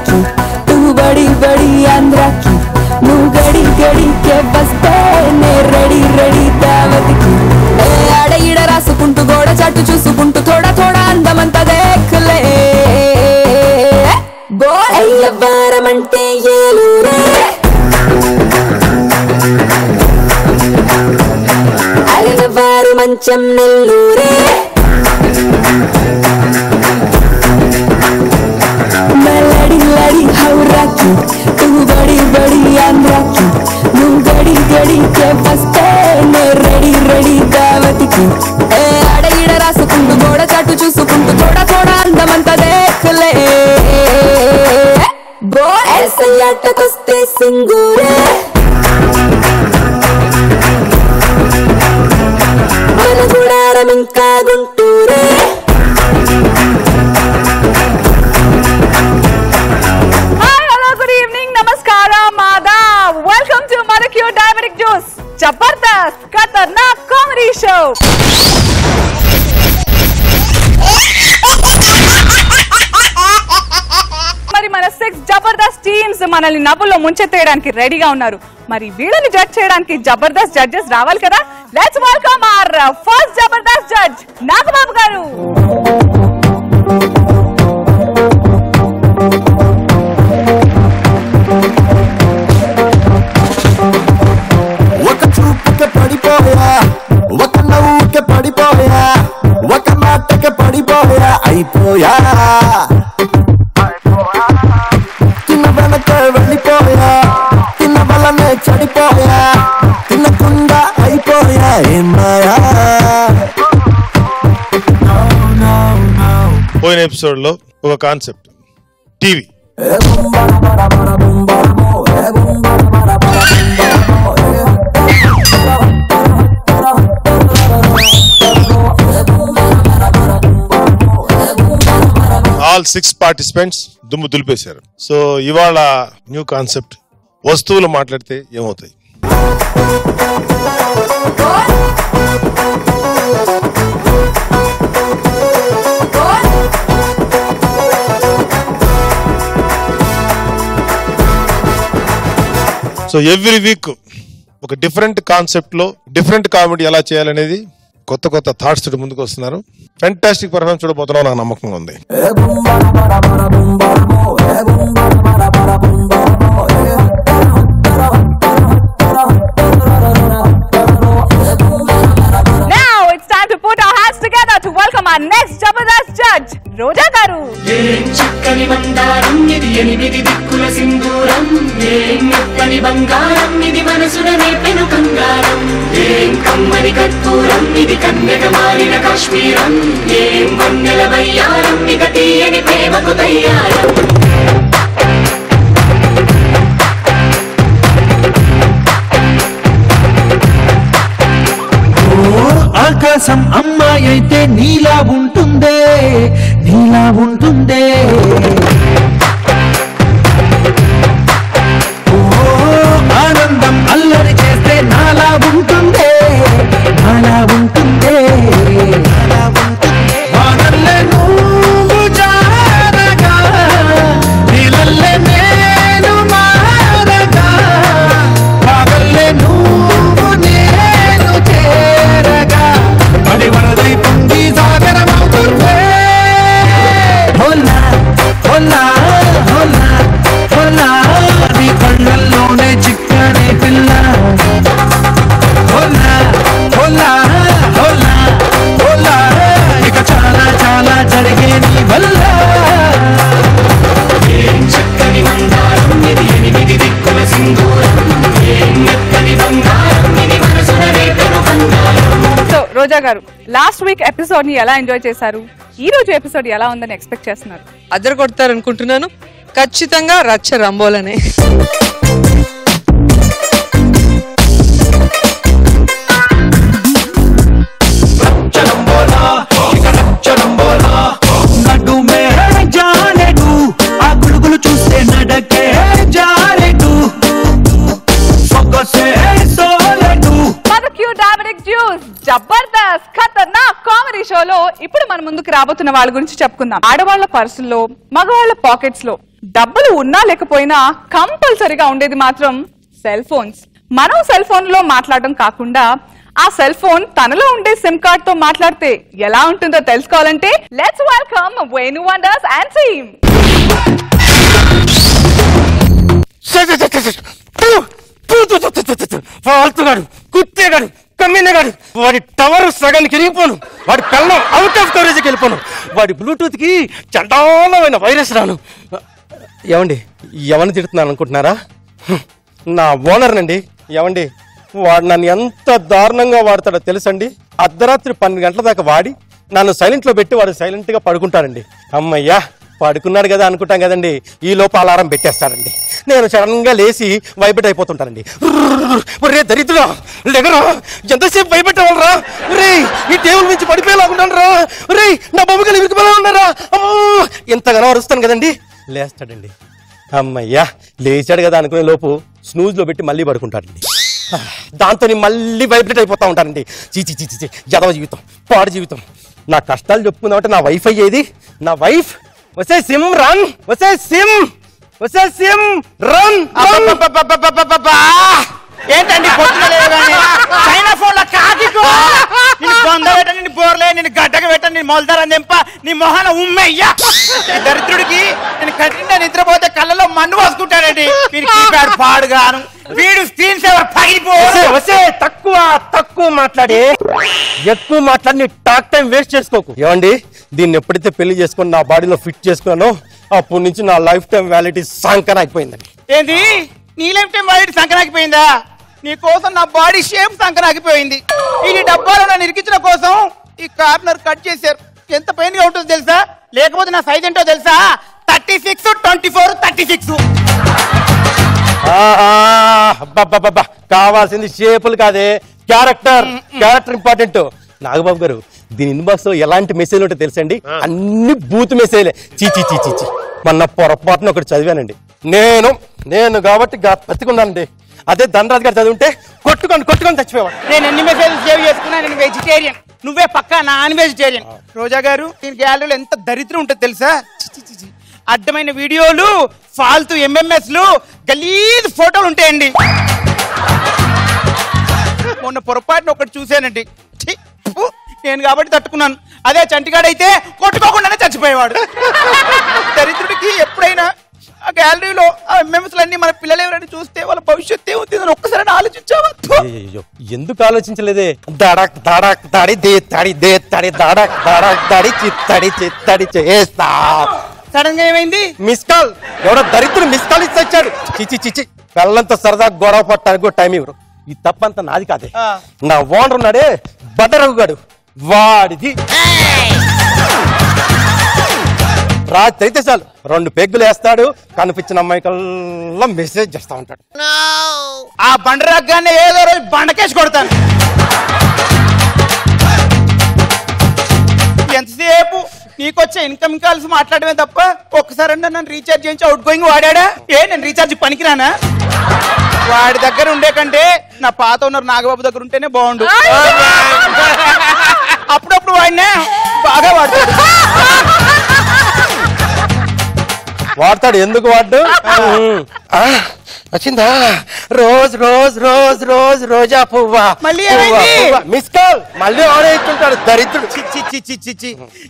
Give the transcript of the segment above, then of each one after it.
की तू बड़ी बड़ी आंध्रा की नू गड़ी गड़ी के बस्ते ने रेडी रेडी दावत की आड़ इड़ रासुकुंटू गोड़ चाटू चूसुकुंटू थोड़ा थोड़ा अंदमंता देख ले అయ్యవారమంటే ఏలూరే అలనవారు మంచం నెల్లూరే लड़ी लड़ी हौरा की तू बड़ी बड़ी आंध्रा की नू गड़ी गड़ी के बस्ते ने रेडी रेडी दावत की आड़ इड़ रासुकुंटू गोड़ चाटू चूसुकुंटू थोड़ा थोड़ा अंदमंता देख ले ऐसे आटకొస్తే సింగూరే మన గుడారం ఇంకా గుంటూరే Welcome to Manicure Diabetic Juice, Jabardast Khatarnak Comedy Show. మరి మన 6 జబర్దస్త్ టీమ్స్ మనల్ని నవ్వులో ముంచెత్తేయడానికి రెడీగా ఉన్నారు. మరి వీళ్ళని జడ్జ్ చేయడానికి జబర్దస్త్ జడ్జెస్ రావాలి కదా. Let's welcome our first Jabardasth judge Nagababu గారు. పడిపోయా ఒక నవ్వుకి పడిపోయా ఒక మాటకి పడిపోయా అయిపోయా తిన్న వెనక వెళ్ళిపోయా తిన్న వలనే చెడిపోయా తినకుండా అయిపోయా ఏమాయా. పోయిన ఎపిసోడ్ లో ఒక కాన్సెప్ట్ టీవీ ఆల్ 6 పార్టిసిపెంట్స్ దుమ్ము దులిపేశారు. సో ఇవాళ న్యూ కాన్సెప్ట్ వస్తువులు మాట్లాడితే ఏమవుతాయి. సో ఎవ్రీ వీక్ ఒక డిఫరెంట్ కాన్సెప్ట్ లో డిఫరెంట్ కామెడీ ఎలా చేయాలనేది కొత్త కొత్త థాట్స్ తోటి ముందుకు వస్తున్నారు. ఫెంటాస్టిక్ పర్ఫార్మెన్స్ చూడబోతున్నాం, నాకు నమ్మకంగా ఉంది. Now it's time to put our hands together to welcome our next Jabardast judge, Roja garu. చక్కని బంగారం ఇది ఎనిమిది దిక్కుల సింధూరం ఏం మెత్తని బంగారం ఇది మనసున నేపెను కంగారం ఏం కమ్మని కర్పూరం ఇది కన్యక మారిన కాశ్మీరం ఏం వన్నెల వయ్యారం ఇక తీయని ప్రేమకు తయ్యారం. ఆకాశం అమ్మాయి అయితే నీలా ఉంటుందే నీలా ఉంటుందే ఆనందం అల్లరి చేస్తే నాలా ఉంటుందే నాలా ఉంటుందే వానల్లే నువ్వు జారగా నీలల్లే నేను మారగా పగల్లే నువ్వు నేను చేరగా పడి వరదై పొంగి సాగరమవుతుందే. హోలా హోలా హోలా హోలా నీ కళ్ళల్లోనే చిక్కని పిల్ల హోలా హోలా హోలా హోలా ఇక చాలా చాలా జరిగే నీ వల్ల. ఏం చక్కని బంగారం ఇది ఎనిమిది దిక్కుల సింధూరం ఏం మెత్తని బంగారం ఇది మనసున నేపెను కంగారం. సో రోజా గారు, లాస్ట్ వీక్ ఎపిసోడ్ ని ఎలా ఎంజాయ్ చేశారు? ఈ రోజు ఎపిసోడ్ ఎలా ఉందని ఎక్స్పెక్ట్ చేస్తున్నారు? అద్దరు కొడతారు అనుకుంటున్నాను. ఖచ్చితంగా రచ్చ రంబోలనే. నడుమే జారెడు ఆ గుడుగులు చూస్తే నడకే జారెడు సొగసే సోలెడు. Manicure Diabetic Juice, Jabardast Khatarnak Comedy Show షోలో ఇప్పుడు మన ముందుకు రాబోతున్న వాళ్ళ గురించి చెప్పుకుందాం. ఆడవాళ్ల పర్సుల్లో, మగవాళ్ల పాకెట్స్ లో డబ్బులు ఉన్నా లేకపోయినా కంపల్సరీగా ఉండేది మాత్రం సెల్ ఫోన్స్. మనం సెల్ ఫోన్ లో మాట్లాడడం కాకుండా ఆ సెల్ ఫోన్ తనలో ఉండే సిమ్ కార్డ్ తో మాట్లాడితే ఎలా ఉంటుందో తెలుసుకోవాలంటే let's welcome Venu wonders and team. ఫాల్తుగాడు, కుత్తేగాడు, కమ్మినగాడు, వాడి టవర్ సగానికి విరిగిపోను, వాడి పెళ్ళం అవుట్ ఆఫ్ కవరేజ్కి వెళ్ళిపోను, వాడి బ్లూటూత్ కి చండాలమైన వైరస్ రాను. ఏమండి ఎవరిని తిడుతున్నాను అనుకుంటున్నారా? నా ఓనర్ నండి. ఏమండి వాడు నన్ను ఎంత దారుణంగా వాడతాడో తెలుసండి. అర్ధరాత్రి 12 గంటల దాకా వాడి నన్ను సైలెంట్ లో పెట్టి వాడు సైలెంట్ గా పడుకుంటాడండి. అమ్మయ్యా పడుకున్నాడు కదా అనుకుంటాం కదండి, ఈ లోపు అలారం పెట్టేస్తాడండి. నేను సడన్ గా లేచి వైబెట్ అయిపోతుంటానండి. రే దరిద్రుడా లేకరా, ఎంతసేపు భయపెట్టవాలరా, రే ఈ టేబుల్ నుంచి పడిపోయేలాగుంటాను రా, రే నా బొమ్మకలు విరిగిపోయేలా ఉన్నారా, ఎంతగానో అరుస్తాను కదండి. లేస్తాడండి. అమ్మయ్యా లేచాడు కదా అనుకునే లోపు స్నూజ్ లో పెట్టి మళ్ళీ పడుకుంటాడండి. దాంతో మళ్ళీ వైబ్రేట్ అయిపోతా ఉంటానండి. చీచి చీచి చీ జదవ జీవితం, పాడు జీవితం. నా కష్టాలు చెప్పుకుందామంటే నా వైఫ్ అయ్యేది, నా వైఫ్ వసే సిమ్ రన్, వసే సిమ్, వసే సిమ్ రన్. ఏంటండి చైనా ఫోన్ లో కాకికో నేను బొంద పెట్టండి, నేను బోర్లే, నేను గడ్డగా పెట్టండి, నేను మొలదారని తెంప నీ మొహాన ఉమ్మయ్యా. దరిద్రుడికి నేను కఠిన నిద్రపోతే కళ్ళలో మన్ను పోసుకుంటాడండి. వీడు కీప్యాడ్ పాడుగాను, వీడు స్క్రీన్ సేవర్ పగిలిపో. తక్కువ తక్కువ మాట్లాడి ఎక్కువ మాట్లాడి నీ టాక్ టైం వేస్ట్ చేసుకోకు. ఏమండి దీన్ని ఎప్పుడైతే పెళ్లి చేసుకుని నా బాడీలో ఫిట్ చేసుకున్నానో అప్పటి నుంచి నా లైఫ్ టైం వ్యాలిటీ సంకన అయిపోయిందండి. ఏంది నీ లైఫ్ టైం వ్యాలిటీ సంకనాకిపోయిందా? నీ కోసం నా బాడీ షేప్ సంకనాకిపోయింది. ఈ డబ్బాలో నన్ను ఇరికించిన కోసం ఈ కార్నర్ కట్ చేశారు. ఎంత పెయిన్ గా ఉంటుందో తెలుసా? లేకపోతే నా సైజ్ ఏంటో తెలుసా? 36, 24, 36. కావాల్సింది షేపులు కాదే, క్యారెక్టర్. Character important. నాగబాబు గారు దీని ఇన్బాక్స్ లో ఎలాంటి మెసేజ్ ఉంటే తెలుసండి, అన్ని బూత్ మెసేజ్లే. చీచి చీచి చీ మొన్న పొరపాటున ఒకటి చదివానండి. నేను కాబట్టి బతికున్నానండి. అదే ధనరాజ్ గారు చదివింటే కొట్టుకొని చచ్చిపోయాడు. నేను ఎన్ని మెసేజ్లు సేవ్ చేసుకున్నా, నేను వెజిటేరియన్, నువ్వే పక్కా నాన్ వెజిటేరియన్. రోజా గారు దీని గ్యాలరీలో ఎంత దరిద్రం ఉంటుంది తెలుసా? అడ్డమైన వీడియోలు, ఫాల్తూ ఎంఎంఎస్లు, గలీజ్ ఫోటోలు ఉంటాయండి. మొన్న పొరపాటున ఒకటి చూశానండి, నేను కాబట్టి తట్టుకున్నాను. అదే చంటిగాడైతే కొట్టుకోకుండానే చచ్చిపోయేవాడు. దరిద్రుడికి ఎప్పుడైనా ఆ గ్యాలరీలో ఆ ఎంఎంఎస్లు అన్ని మన పిల్లలు ఎవరైనా చూస్తే వాళ్ళ భవిష్యత్తు ఏమవుతుందని ఒక్కసారి ఆలోచించావా? ఎందుకు ఆలోచించలేదే? దాడాక్ దాడాక్ దాడి దే తడి దే తడి దాడాక్ దాడాక్ దాడి చిత్తడి చిత్తడి చేస్తా. సడన్ గా ఏమైంది? Miss call. ఎవడో దరిద్రుడు మిస్ కాల్ ఇచ్చి వచ్చాడు. చిచి చిచి పిల్లలంతా సరదా గొడవ పట్టడానికి టైం ఇవ్వరు. ఈ తప్పంతా నాది కాదే, నా ఓనర్ ఉన్నాడే బదరగు గాడు, వాడిది. రాత్రి అయితే చాలు 2 పెగ్గులు వేస్తాడు, కనిపించిన అమ్మాయికల్లా మెసేజ్ చేస్తా ఉంటాడు. ఆ బండరాగానే ఏదో రోజు బండకేసి కొడతాను. ఎంతసేపు నీకొచ్చే ఇన్కమ్ కాల్స్ మాట్లాడమే తప్ప ఒక్కసారి నన్ను రీఛార్జ్ చేయించి అవుట్ గోయింగ్ వాడా? నేను రీఛార్జ్ పనికిరానా? వాడి దగ్గర ఉండే కంటే నా పాత ఓనర్ నాగబాబు దగ్గర ఉంటేనే బాగుండు. అప్పుడప్పుడు వాడినే బాగా వాడతాడు. ఎందుకు వాడు? వచ్చిందా రోజ్ రోజ్ రోజ్ రోజ్ రోజా పువ్వా, మళ్ళీ మిస్ కాల్ మళ్ళీ ఆడే ఇస్తుంటాడు దరిద్రుడు.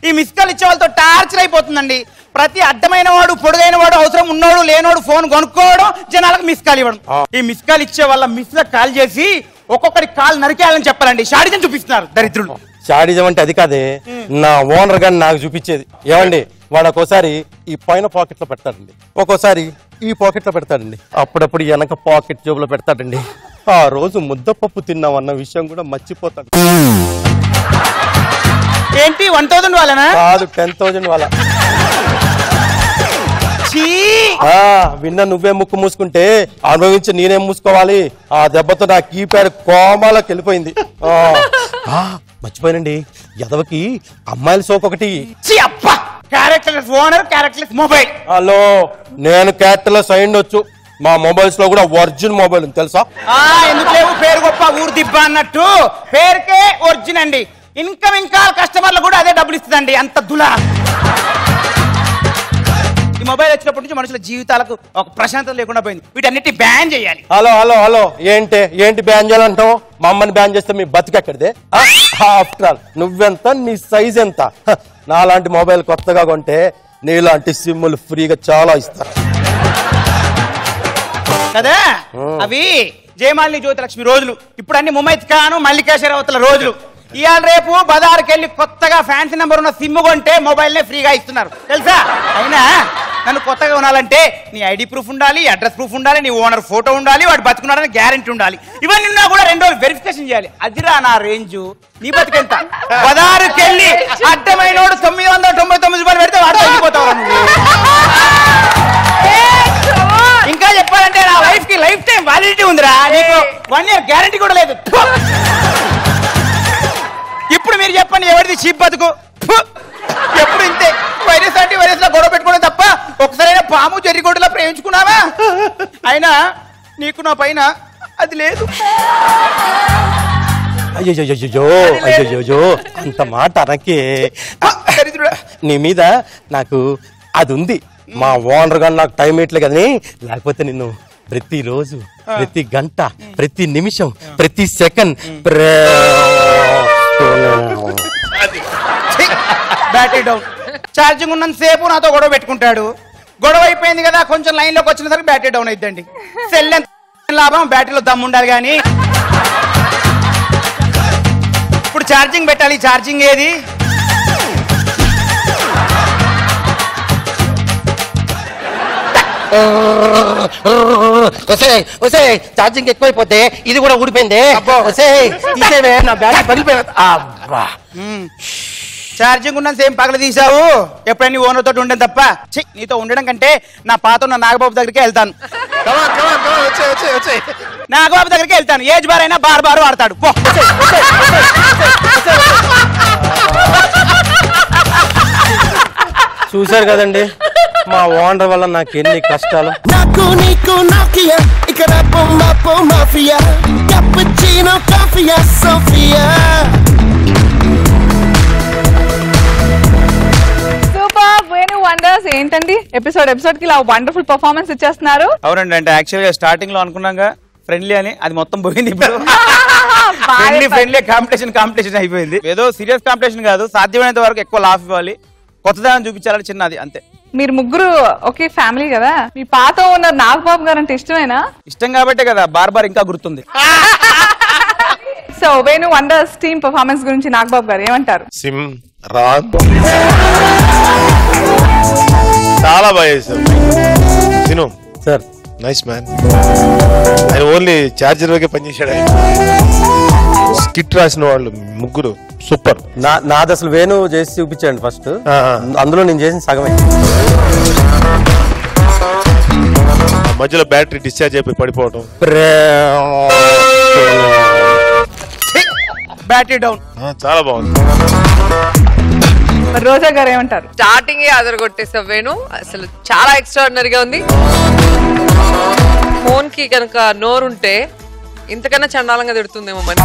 ఈ మిస్ కాల్ ఇచ్చే వాళ్ళతో టార్చర్ అయిపోతుందండి. ప్రతి అడ్డమైన వాడు, పొడుగైన వాడు, అవసరం ఉన్నోడు లేనోడు ఫోన్ కొనుక్కోవడం, జనాలకు మిస్ కాల్ ఇవ్వడం. ఈ మిస్ కాల్ ఇచ్చే వాళ్ళ మిస్ కాల్ చేసి ఒక్కొక్కటి కాల్ నరికేయాలని చెప్పాలండి. షాడిజం చూపిస్తున్నారు దరిద్రుడు. షాడిజం అంటే అది కాదే, నా ఓనర్ గాని నాకు చూపించేది. ఏమండి వాడు ఒక్కోసారి ఈ పైన పాకెట్ లో పెడతాడండి, ఒక్కోసారి ఈ పాకెట్ లో పెడతాడండి, అప్పుడప్పుడు వెనక పాకెట్ జోబులో పెడతాడండి. ఆ రోజు ముద్దపప్పు తిన్నాం అన్న విషయం కూడా మర్చిపోతాడు. ఏంటి 1000 వాళ్ళనా? కాదు 10,000 వాళ్ళ. విన్న నువ్వే ముక్కు మూసుకుంటే అనుభవించి నేనేం మూసుకోవాలి? ఆ దెబ్బతో నా కీప్యాడ్ కోమాలోకి వెళ్ళిపోయింది. మర్చిపోయానండి, ఎదవకి అమ్మాయిల సోకు ఒకటి. Characterless owner, characterless mobile. Hello, నేను క్యారెక్టర్లెస్ అయ్యుండొచ్చు, మా మొబైల్స్ లో కూడా ఒరిజినల్ మొబైల్ తెలుసా? ఎందుకు లేవు? పేరు గొప్ప ఊరు దిబ్బ అన్నట్టు పేరుకే ఒరిజిన్ అండి. ఇన్కమింగ్ కాల్ కస్టమర్లు కూడా అదే డబ్బులు ఇస్తుందండి. అంత దులా. ఈ మొబైల్ వచ్చినప్పటి నుంచి మనుషుల జీవితాలకు ఒక ప్రశాంతత లేకుండా పోయింది. వీటన్నిటి బ్యాన్ చేయాలి. హలో హలో హలో ఏంటి బ్యాన్ చేయాలంటావు? మా అమ్మని బ్యాన్ చేస్తే మీ బతికెక్కడిదే? ఆఫ్టర్ ఆల్ నువ్వెంత, నీ సైజ్ ఎంత? నాలాంటి మొబైల్ కొత్తగా కొంటే నీలాంటి సిమ్ములు ఫ్రీగా చాలా ఇస్తా కదా. అవి జయమాలిని జ్యోతిలక్ష్మి రోజులు. ఇప్పుడు అన్ని ముమైత్ ఖాను మల్లికాశరావతుల రోజులు. ఇవాళ రేపు బజార్కి వెళ్ళి కొత్తగా ఫ్యాన్సీ నెంబర్ ఉన్న సిమ్ కొంటే మొబైల్నే ఫ్రీగా ఇస్తున్నారు తెలుసా. అయినా నన్ను కొత్తగా కొనాలంటే నీ ఐడి ప్రూఫ్ ఉండాలి, అడ్రస్ ప్రూఫ్ ఉండాలి, నీ ఓనర్ ఫోటో ఉండాలి, వాడు బతుకున్నాడని గ్యారెంటీ ఉండాలి. ఇవన్నీ ఉన్నా కూడా 2 రోజులు వెరిఫికేషన్ చేయాలి. అదిరా నా రేంజ్. నీ బతికెంత? బజారుకి వెళ్ళి అడ్డమైనోడు 999 రూపాయలు పెడితే వాడు తగ్గిపోతావు. ఇంకా చెప్పాలంటే నా లైఫ్ కి లైఫ్ టైం వ్యాలిడిటీ ఉందిరా. నీకు 1 year గ్యారెంటీ కూడా లేదు. ఇప్పుడు మీరు చెప్పండి, ఎవరిది చీప్ బతుకు? ఎప్పుడు ఇంతే. వైరస్ అంటే వైరస్ లో గొడవ పెట్టుకోవడం తప్ప ఒకసారైనా పాము జర్రిగొడ్డులా ప్రేమించుకున్నావా? అయినా నీకు నా పైన అది లేదు. అయ్యో అంత మాట అనకే. నీ మీద నాకు అది ఉంది. మా ఓనర్ గా నాకు టైం ఇట్లే కదని, లేకపోతే నిన్ను ప్రతిరోజు, ప్రతి గంట, ప్రతి నిమిషం, ప్రతి సెకండ్ బ్యాటరీ డౌన్. ఛార్జింగ్ ఉన్నంత సేపు నాతో గొడవ పెట్టుకుంటాడు. గొడవ అయిపోయింది కదా, కొంచెం లైన్ లోకి వచ్చిన బ్యాటరీ డౌన్ అయిద్దండి. సెల్ ఎంత లాభం, బ్యాటరీలో దమ్ము ఉండాలి. కానీ ఇప్పుడు ఛార్జింగ్ పెట్టాలి. ఛార్జింగ్ ఏది? ఛార్జింగ్ ఎక్కువైపోతే ఇది కూడా ఊడిపోయింది. నా బ్యాటరీ పగిలిపోయింది. ఛార్జింగ్ ఉన్న సేమ్ పగల తీసావు. ఎప్పుడైనా ఓనర్ తోటి ఉండేది తప్ప నీతో ఉండడం కంటే నా పాత ఉన్న నాగబాబు దగ్గరికి వెళ్తాను. నాగబాబు దగ్గరికి వెళ్తాను. ఏజ్ బార్ అయినా బారు ఆడతాడు. చూసారు కదండి మా ఓనర్ వల్ల నాకు ఎన్ని కష్టాలు. నాకు నీకు నాకియా ఇక్కడ మాఫియా క్యాపుచినో కాఫియా సోఫియా. Super Venu wonders. ఏంటండి ఎపిసోడ్ కి ఇలా వండర్ఫుల్ పర్ఫార్మెన్స్ ఇచ్చేస్తున్నారు. అవునండి. అంటే యాక్చువల్ గా స్టార్టింగ్ లో అనుకున్నాగా ఫ్రెండ్లీ అని, అది మొత్తం పోయింది. ఇప్పుడు ఫ్రెండ్లీ కాంపిటీషన్ అయిపోయింది. ఏదో సీరియస్ కాంపిటీషన్ కాదు. సాధ్యమైనంత వరకు ఎక్కువ లాఫ్ ఇవ్వాలి, కొత్తదాన్ని చూపించాలని చిన్నది అంతే. మీరు ముగ్గురు ఒకే ఫ్యామిలీ కదా. మీ పాత ఓనర్ నాగబాబు గారు అంటే ఇష్టమేనా? ఇష్టం కాబట్టే కదా బార్ ఇంకా గుర్తుంది. So Venu wonders team performance గురించి నాగబాబు గారు ఏమంటారు? సిమ్ రాన్ చాలా బాగా చేశారు. Sinu sir nice man. ఆయన ఓన్లీ చార్జర్ వరకే పనిచేశాడు. ఆయన స్కిట్ రాసిన వాళ్ళు ముగ్గురు సూపర్. నాది అసలు వేణు చేసి చూపించాడు ఫస్ట్. అందులో నేను చేసిన సగమే. మధ్యలో బ్యాటరీ డిశ్చార్జ్ అయిపోయి పడిపోవడం. Battery down. చాలా బాగుంది. రోజా గారు ఏమంటారు? స్టార్టింగ్ అదరగొట్టేసావు వేణు. అసలు చాలా ఎక్స్ట్రాడినరీగా ఉంది. ఫోన్ కి కనుక నోరుంటే ఇంతకన్నా చండాలంగా తిడుతుందేమో మరి.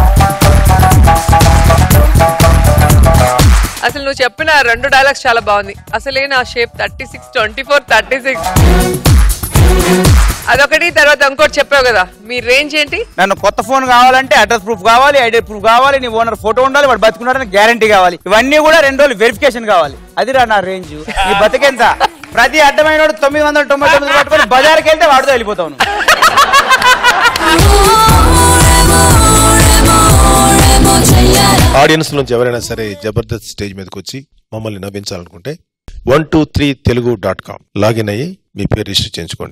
అసలు నువ్వు చెప్పిన 2 డైలాగ్స్ చాలా బాగుంది. అసలే నా షేప్ 36, 24, 36 అదొకటి. తర్వాత ఇంకోటి చెప్పావు కదా, మీ రేంజ్ ఏంటి? నన్ను కొత్త ఫోన్ కావాలంటే అడ్రస్ ప్రూఫ్ కావాలి, ఐడి ప్రూఫ్ కావాలి, నీ ఓనర్ ఫోటో ఉండాలి, వాడు బతుకున్నాడని గ్యారంటీ కావాలి. ఇవన్నీ కూడా 2 రోజులు వెరిఫికేషన్ కావాలి. అది రా నా రేంజ్. నీ బతికెంత? ప్రతి అడ్డమైన 999 పట్టుకొని బజార్కి వెళ్తే వాడితో వెళ్ళిపోతాను. ఆడియన్స్ నుంచి ఎవరైనా సరే జబర్దస్త్ స్టేజ్ మీదకి వచ్చి మమ్మల్ని నవ్వించాలనుకుంటే 123telugu.com లాగిన్ అయ్యి మీ పేరు రిజిస్టర్ చేయించుకోండి.